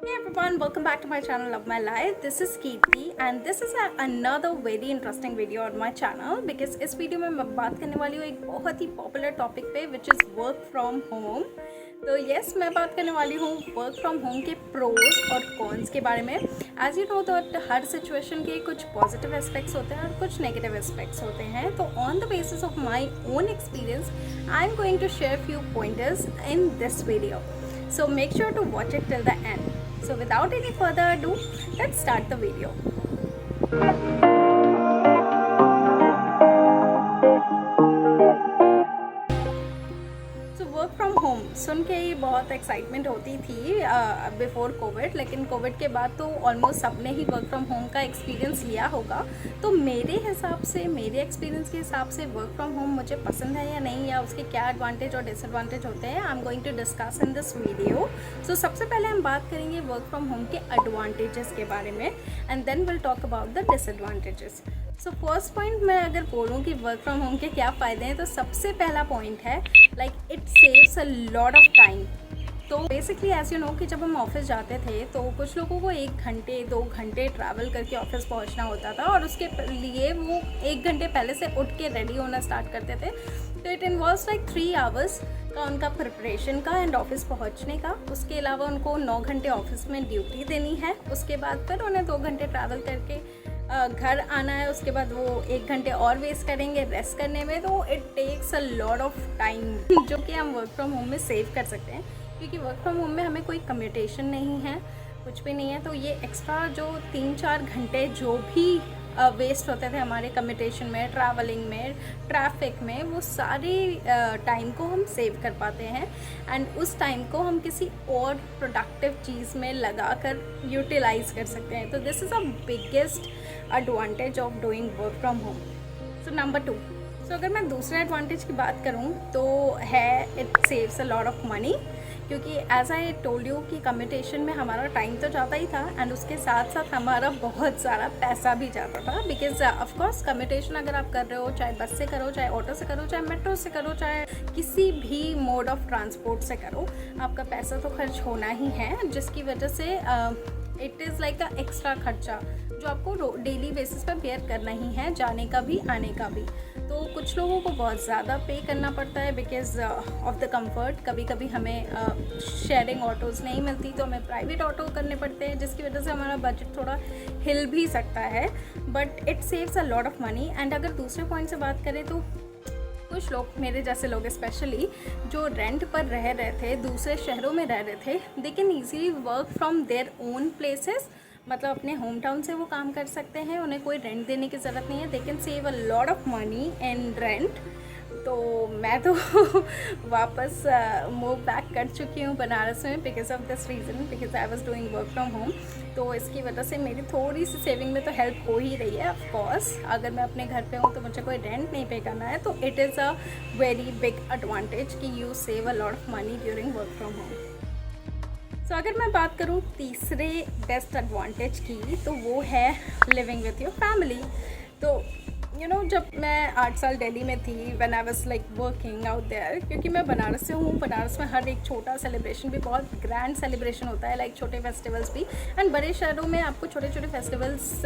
Hey everyone, welcome back to my channel Love My Life. This is Kirti and this is another very interesting video on my channel because इस video में मैं बात करने वाली हूँ एक बहुत ही पॉपुलर टॉपिक पे which is work from home. तो yes, मैं बात करने वाली हूँ वर्क फ्रॉम होम के प्रोज और कॉन्स के बारे में. एज यू नो दैट हर सिचुएशन के कुछ पॉजिटिव एस्पेक्ट्स होते हैं और कुछ नेगेटिव एस्पेक्ट्स होते हैं. तो on the basis of my own experience I am going to share few pointers in this video. So make sure to watch it till the end. So without any further ado, let's start the video. Work from home सुन के ही बहुत excitement होती थी before Covid, लेकिन Covid के बाद तो ऑलमोस्ट सबने ही वर्क फ्रॉम होम का एक्सपीरियंस लिया होगा. तो मेरे हिसाब से, मेरे एक्सपीरियंस के हिसाब से वर्क फ्रॉम होम मुझे पसंद है या नहीं, या उसके क्या एडवांटेज और डिसएडवांटेज होते हैं, I am going to discuss in this video. So सबसे पहले हम बात करेंगे वर्क फ्रॉम होम के एडवांटेजेस के बारे में and then will talk about the disadvantages. So first point मैं अगर बोलूँ कि वर्क फ्रॉम होम के क्या फ़ायदे हैं, तो सबसे पहला पॉइंट है like it saves a lot of time. तो बेसिकली एज यू नो कि जब हम ऑफिस जाते थे तो कुछ लोगों को 1 घंटे 2 घंटे ट्रैवल करके ऑफिस पहुंचना होता था और उसके लिए वो 1 घंटे पहले से उठ के रेडी होना स्टार्ट करते थे. तो इट इन्वॉल्व्स लाइक 3 आवर्स का उनका प्रिपरेशन का एंड ऑफिस पहुंचने का. उसके अलावा उनको 9 घंटे ऑफिस में ड्यूटी देनी है. उसके बाद फिर उन्हें 2 घंटे ट्रैवल करके घर आना है. उसके बाद वो 1 घंटे और वेस्ट करेंगे रेस्ट करने में. तो it takes a lot of time जो कि हम वर्क फ्रॉम होम में सेव कर सकते हैं, क्योंकि वर्क फ्रॉम होम में हमें कोई कम्यूटेशन नहीं है, कुछ भी नहीं है. तो ये एक्स्ट्रा जो 3-4 घंटे जो भी वेस्ट होते थे हमारे कम्यूटेशन में, ट्रैवलिंग में, ट्रैफिक में, वो सारी टाइम को हम सेव कर पाते हैं एंड उस टाइम को हम किसी और प्रोडक्टिव चीज़ में लगा कर यूटिलाइज कर सकते हैं. तो this is a biggest advantage of doing work from home. So number 2, सो अगर मैं दूसरे एडवांटेज की बात करूँ तो है it saves a lot of money, क्योंकि एज आई टोल्ड यू कि कम्यूटेशन में हमारा टाइम तो जाता ही था एंड उसके साथ साथ हमारा बहुत सारा पैसा भी जाता था. बिकॉज ऑफकोर्स कम्यूटेशन अगर आप कर रहे हो, चाहे बस से करो, चाहे ऑटो से करो, चाहे मेट्रो से करो, चाहे किसी भी मोड ऑफ ट्रांसपोर्ट से करो, आपका पैसा तो खर्च होना ही है, जिसकी वजह से it is like a extra खर्चा जो आपको डेली बेसिस पर बेयर करना ही है, जाने का भी आने का भी. तो कुछ लोगों को बहुत ज़्यादा पे करना पड़ता है बिकॉज ऑफ द कंफर्ट. कभी कभी हमें शेयरिंग ऑटोज़ नहीं मिलती तो हमें प्राइवेट ऑटो करने पड़ते हैं, जिसकी वजह से हमारा बजट थोड़ा हिल भी सकता है. But it saves a lot of money. And अगर दूसरे पॉइंट से बात करें तो कुछ लोग, मेरे जैसे लोग स्पेशली, जो रेंट पर रह रहे थे, दूसरे शहरों में रह रहे थे, they can easily work from their own places. मतलब अपने होम टाउन से वो काम कर सकते हैं, उन्हें कोई रेंट देने की ज़रूरत नहीं है. They can save a lot of money in rent. तो मैं तो वापस मूव बैक कर चुकी हूँ बनारस में because of this reason, because I was doing work from home. तो इसकी वजह से मेरी थोड़ी सी सेविंग में तो हेल्प हो ही रही है. ऑफ कोर्स अगर मैं अपने घर पे हूँ तो मुझे कोई रेंट नहीं पे करना है, तो it is a very big advantage कि you save a lot of money during work from home. तो अगर मैं बात करूँ तीसरे बेस्ट एडवांटेज की, तो वो है लिविंग विथ योर फैमिली. तो यू नो जब मैं 8 साल दिल्ली में थी, when I was like working out there, क्योंकि मैं बनारस से हूँ, बनारस में हर एक छोटा सेलिब्रेशन भी बहुत ग्रैंड सेलिब्रेशन होता है, लाइक छोटे फेस्टिवल्स भी. एंड बड़े शहरों में आपको छोटे छोटे फेस्टिवल्स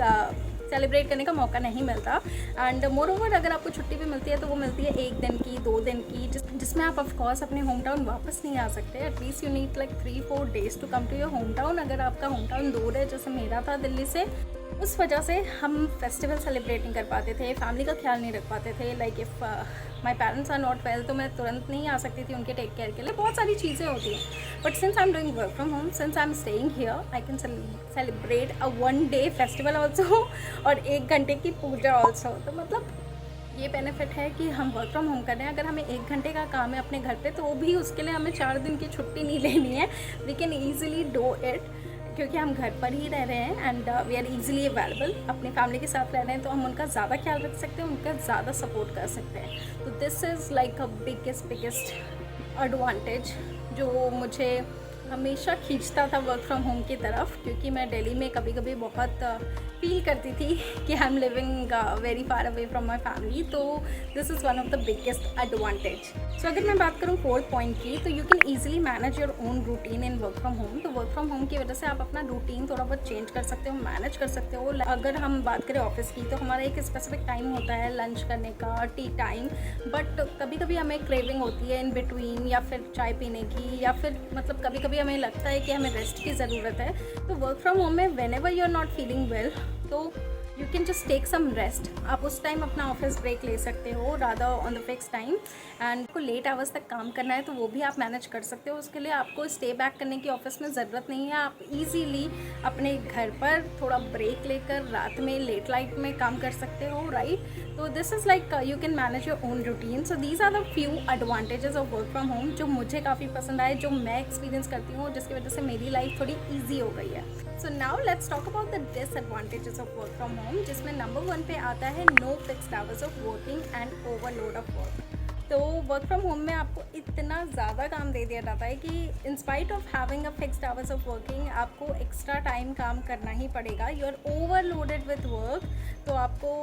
सेलिब्रेट करने का मौका नहीं मिलता. एंड मोर ओवर अगर आपको छुट्टी भी मिलती है तो वो मिलती है 1 दिन की, 2 दिन की, जिसमें आप ऑफकोर्स अपने होम टाउन वापस नहीं आ सकते. At least you need like 3-4 days to come to your home town. अगर आपका होम टाउन दूर है, जैसे मेरा था दिल्ली से, उस वजह से हम फेस्टिवल सेलिब्रेट नहीं कर पाते थे, फैमिली का ख्याल नहीं रख पाते थे. Like if my parents are not well तो मैं तुरंत नहीं आ सकती थी उनके टेक केयर के लिए. बहुत सारी चीज़ें होती हैं. But since I am doing work from home, since I am staying here, I can celebrate a 1 day festival also और 1 घंटे की पूजा ऑल्सो. तो मतलब ये बेनिफिट है कि हम वर्क फ्रॉम होम कर रहे हैं. अगर हमें 1 घंटे का काम है अपने घर पे, तो भी उसके लिए हमें 4 दिन की छुट्टी नहीं लेनी है. We can easily do it, क्योंकि हम घर पर ही रह रहे हैं and we are easily available. अपनी फैमिली के साथ रह रहे हैं तो हम उनका ज़्यादा ख्याल रख सकते हैं, उनका ज़्यादा सपोर्ट कर सकते हैं. तो this is like a biggest advantage जो मुझे हमेशा खींचता था वर्क फ्रॉम होम की तरफ, क्योंकि मैं दिल्ली में कभी कभी बहुत फील करती थी कि I am living very far away from my family. तो this is one of the biggest advantage. So अगर मैं बात करूँ फोर्थ पॉइंट की, तो you can easily manage your own routine in work from home. तो वर्क फ्रॉम होम की वजह से आप अपना रूटीन थोड़ा बहुत चेंज कर सकते हो, मैनेज कर सकते हो। अगर हम बात करें ऑफिस की, तो हमारा एक स्पेसिफिक टाइम होता है लंच करने का, टी टाइम, बट कभी कभी हमें क्रेविंग होती है इन बिटवीन, या फिर चाय पीने की, या फिर मतलब कभी कभी हमें लगता है कि हमें रेस्ट की ज़रूरत है। तो वर्क फ्रॉम होम में whenever you are not feeling well, तो you can just take some rest. आप उस टाइम अपना ऑफिस ब्रेक ले सकते हो rather on the fix time. End को लेट आवर्स तक काम करना है तो वो भी आप मैनेज कर सकते हो। उसके लिए आपको स्टे बैक करने की ऑफिस में ज़रूरत नहीं है। आप इजीली अपने घर पर थोड़ा ब्रेक लेकर रात में लेट नाइट में काम कर सकते हो, राइट। तो this is like you can manage your own routine. So these are the few advantages of work from home जो मुझे काफ़ी पसंद आए, जो मैं एक्सपीरियंस करती हूँ, जिसकी वजह से मेरी लाइफ थोड़ी ईजी हो गई है। So now let's talk about the disadvantages of work from home, जिसमें नंबर 1 पे आता है no fixed hours of working and overload of work. तो वर्क फ्रॉम होम में आपको इतना ज़्यादा काम दे दिया जाता है कि in spite of having a fixed hours of working आपको एक्स्ट्रा टाइम काम करना ही पड़ेगा। You are overloaded with work. तो आपको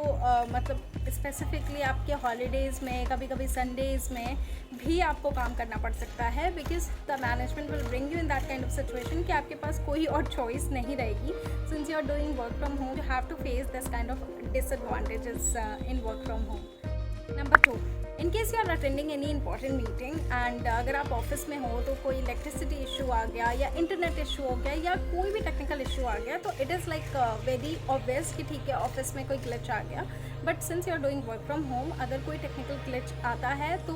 मतलब स्पेसिफिकली आपके हॉलीडेज़ में, कभी कभी संडेज़ में भी आपको काम करना पड़ सकता है, because the management will bring you in that kind of situation कि आपके पास कोई और चॉइस नहीं रहेगी। Since you are doing work from home, you have to face this kind of disadvantages in work from home. Number 2, in case you are attending any important meeting and अगर आप office में हो तो कोई electricity issue आ गया या internet issue हो गया या कोई भी टेक्निकल इशू आ गया, तो it is like very obvious कि ठीक है ऑफिस में कोई ग्लिच आ गया। But since you are doing work from home, अगर कोई टेक्निकल ग्लिच आता है तो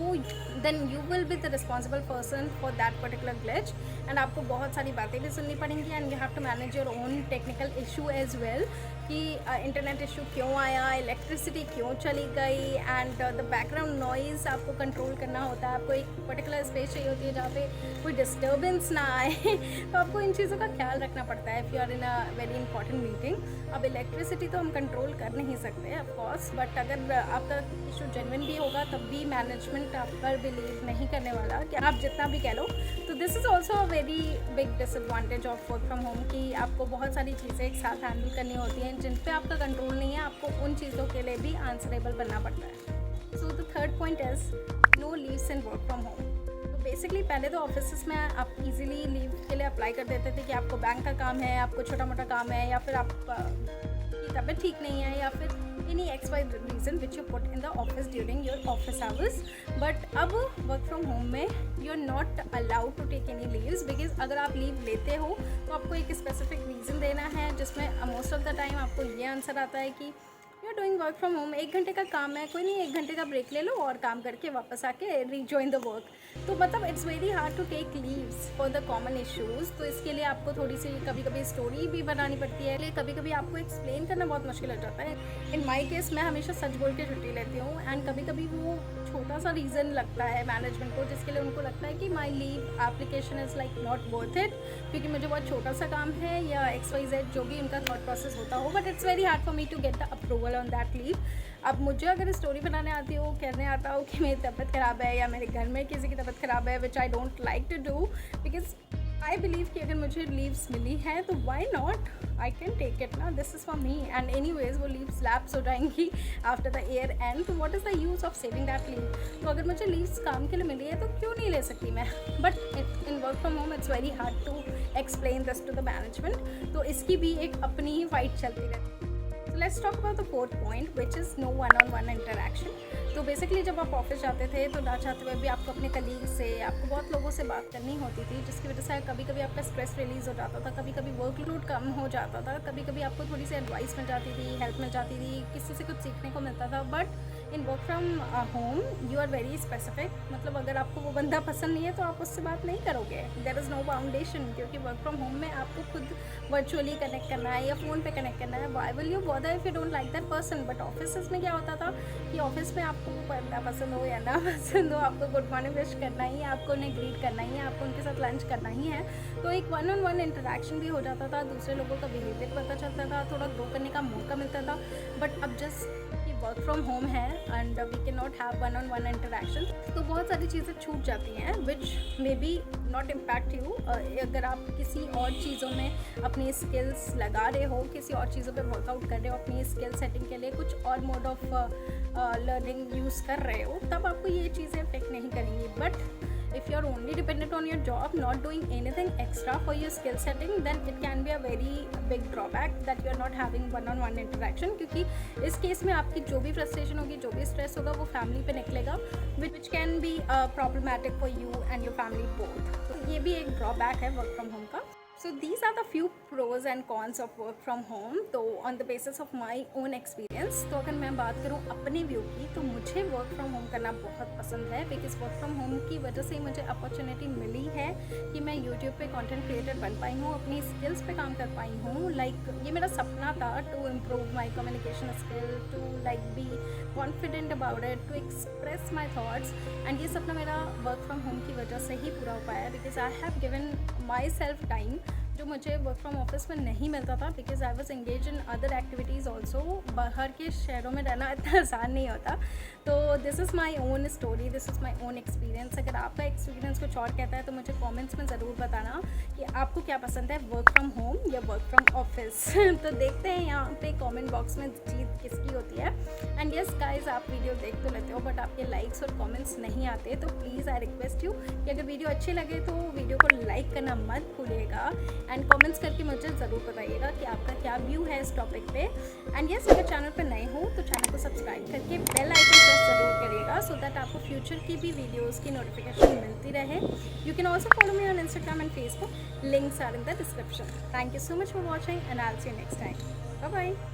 then you will be the responsible person for that particular glitch, and आपको बहुत सारी बातें भी सुननी पड़ेंगी and you have to manage your own technical issue as well कि इंटरनेट इशू क्यों आया, इलेक्ट्रिसिटी क्यों चली गई, एंड द बैकग्राउंड नॉइज़ आपको कंट्रोल करना होता है। आपको एक पर्टिकुलर स्पेस चाहिए होती है जहाँ पे कोई डिस्टर्बेंस ना आए तो आपको इन चीज़ों का ख्याल रखना पड़ता है if you are in a very important meeting. अब इलेक्ट्रिसिटी तो हम कंट्रोल कर नहीं सकते ऑफकोर्स, बट अगर आपका इशू जेन्युइन भी होगा तब भी मैनेजमेंट आप पर बिलीव नहीं करने वाला कि आप जितना भी कह लो। तो this is also a very big disadvantage of work from home कि आपको बहुत सारी चीज़ें एक साथ हैंडल करनी होती हैं जिन पे आपका कंट्रोल नहीं है। आपको उन चीज़ों के लिए भी आंसरेबल बनना पड़ता है। So the third point is no leaves in work from home. तो बेसिकली पहले तो ऑफिस में आप इजीली लीव के लिए अप्लाई कर देते थे कि आपको बैंक का काम है, आपको छोटा मोटा काम है, या फिर आपकी तबीयत ठीक नहीं है, या फिर any XY reason which you put in the office during your office hours. But अब work from home में you are not allowed to take any leaves, because अगर आप लीव लेते हो तो आपको एक स्पेसिफिक रीज़न देना है, जिसमें मोस्ट ऑफ द टाइम आपको ये आंसर आता है कि you are doing work from home, 1 घंटे का काम है, कोई नहीं 1 घंटे का ब्रेक ले लो और काम करके वापस आके रीजॉइन द वर्क। तो मतलब it's very hard to take leaves for the common issues. तो इसके लिए आपको थोड़ी सी कभी कभी स्टोरी भी बनानी पड़ती है, कभी कभी आपको एक्सप्लेन करना बहुत मुश्किल हो जाता है। इन माई केस मैं हमेशा सच बोल के छुट्टी लेती हूँ, एंड कभी कभी वो छोटा सा रीज़न लगता है मैनेजमेंट को जिसके लिए उनको लगता है कि my leave application is like not worth it, क्योंकि मुझे बहुत छोटा सा काम है या XYZ जो भी उनका थॉट प्रोसेस होता हो, but it's very hard for me to get the approval on that leave. अब मुझे अगर स्टोरी बनाने आती हो, कहने आता हो कि मेरी तबीयत ख़राब है या मेरे घर में किसी की तबीयत ख़राब है, which I don't like to do, because I believe कि अगर मुझे लीव्स मिली हैं तो why not, I can take it ना, this is for me. And anyways वो लीव्स लैप्स हो जाएंगी आफ्टर द ईयर एंड, तो what is the use of saving that leave. तो अगर मुझे लीव्स काम के लिए मिली है तो क्यों नहीं ले सकती मैं, but in work from home it's very hard to explain this to the management. तो इसकी भी एक अपनी ही फाइट चलती रहती है। So let's talk about the fourth point, which is no one-on-one interaction. तो बेसिकली जब आप ऑफिस जाते थे तो ना चाहते हुए भी आपको अपने कलीग से, आपको बहुत लोगों से बात करनी होती थी, जिसकी वजह से कभी कभी आपका स्ट्रेस रिलीज़ हो जाता था, कभी कभी वर्कलोड कम हो जाता था, कभी कभी आपको थोड़ी सी एडवाइस मिल जाती थी, हेल्प मिल जाती थी, किसी से कुछ सीखने को मिलता था। But in work from home you are very specific, मतलब अगर आपको वो बंदा पसंद नहीं है तो आप उससे बात नहीं करोगे। देयर इज़ नो फाउंडेशन, क्योंकि वर्क फ्रॉम होम में आपको खुद वर्चुअली कनेक्ट करना है या फ़ोन पे कनेक्ट करना है। Why will you bother if you don't like that person. But office में क्या होता था कि ऑफिस में आपको बंदा पसंद हो या ना पसंद हो, आपको गुड मॉर्निंग विश करना ही है, आपको उन्हें ग्रीट करना ही है, आपको उनके साथ लंच करना ही है। तो एक 1-on-1 इंटरेक्शन भी हो जाता था, दूसरे लोगों का बिहेवियर पता चलता था, थोड़ा ग्रो करने का मौका मिलता था। बट अब जस्ट वर्क फ्रॉम होम है and we can not have one on one interaction, तो बहुत सारी चीज़ें छूट जाती हैं which may be not impact you. अगर आप किसी और चीज़ों में अपनी स्किल्स लगा रहे हो, किसी और चीज़ों पे वर्कआउट कर रहे हो, अपनी स्किल सेटिंग के लिए कुछ और मोड ऑफ लर्निंग यूज़ कर रहे हो, तब आपको ये चीज़ें अफेक्ट नहीं करेंगी। But if you are only dependent on your job, not doing anything extra for your skill setting, then it can be a very big drawback that you are not having one on one interaction, क्योंकि इस case में आपकी जो भी frustration होगी, जो भी stress होगा, वो फैमिली पे निकलेगा, which can be problematic for you and your family both। तो ये भी एक ड्रॉबैक है वर्क फ्रॉम होम का। So these are the few pros and cons of work from home, तो on the basis of my own experience। तो अगर मैं बात करूँ अपने व्यू की, तो मुझे वर्क फ्रॉम होम करना बहुत पसंद है, बिकॉज वर्क फ्रॉम होम की वजह से मुझे अपॉर्चुनिटी मिली है कि मैं यूट्यूब पे कंटेंट क्रिएटर बन पाई हूँ, अपनी स्किल्स पे काम कर पाई हूँ। लाइक ये मेरा सपना था to improve my communication skill, to like be confident about it, to express my thoughts, and ये सपना मेरा वर्क फ्रॉम होम की वजह से ही पूरा हो पाया, because I have given my self time जो मुझे वर्क फ्रॉम ऑफिस में नहीं मिलता था, because I was engage in other activities also. बाहर के शहरों में रहना इतना आसान नहीं होता। तो this is my own story, this is my own experience. अगर आपका एक्सपीरियंस कुछ और कहता है तो मुझे कमेंट्स में ज़रूर बताना कि आपको क्या पसंद है, वर्क फ्रॉम होम या वर्क फ्रॉम ऑफिस। तो देखते हैं यहाँ पे कमेंट बॉक्स में जीत किसकी होती है। एंड यस गाइज, आप वीडियो देख तो लेते हो बट आपके लाइक्स और कमेंट्स नहीं आते, तो प्लीज़ आई रिक्वेस्ट यू कि अगर वीडियो अच्छे लगे तो वीडियो को लाइक करना मत भूलिएगा, एंड कमेंट्स करके मुझे ज़रूर बताइएगा कि आपका क्या व्यू है इस टॉपिक पे। एंड यस, अगर चैनल पे नए हो तो चैनल को सब्सक्राइब करके बेल आइकन प्रेस ज़रूर करिएगा, सो दैट आपको फ्यूचर की भी वीडियोस की नोटिफिकेशन मिलती रहे। You can also follow me on Instagram and Facebook, links are in the description. Thank you so much for watching and I will see you next time. Bye bye.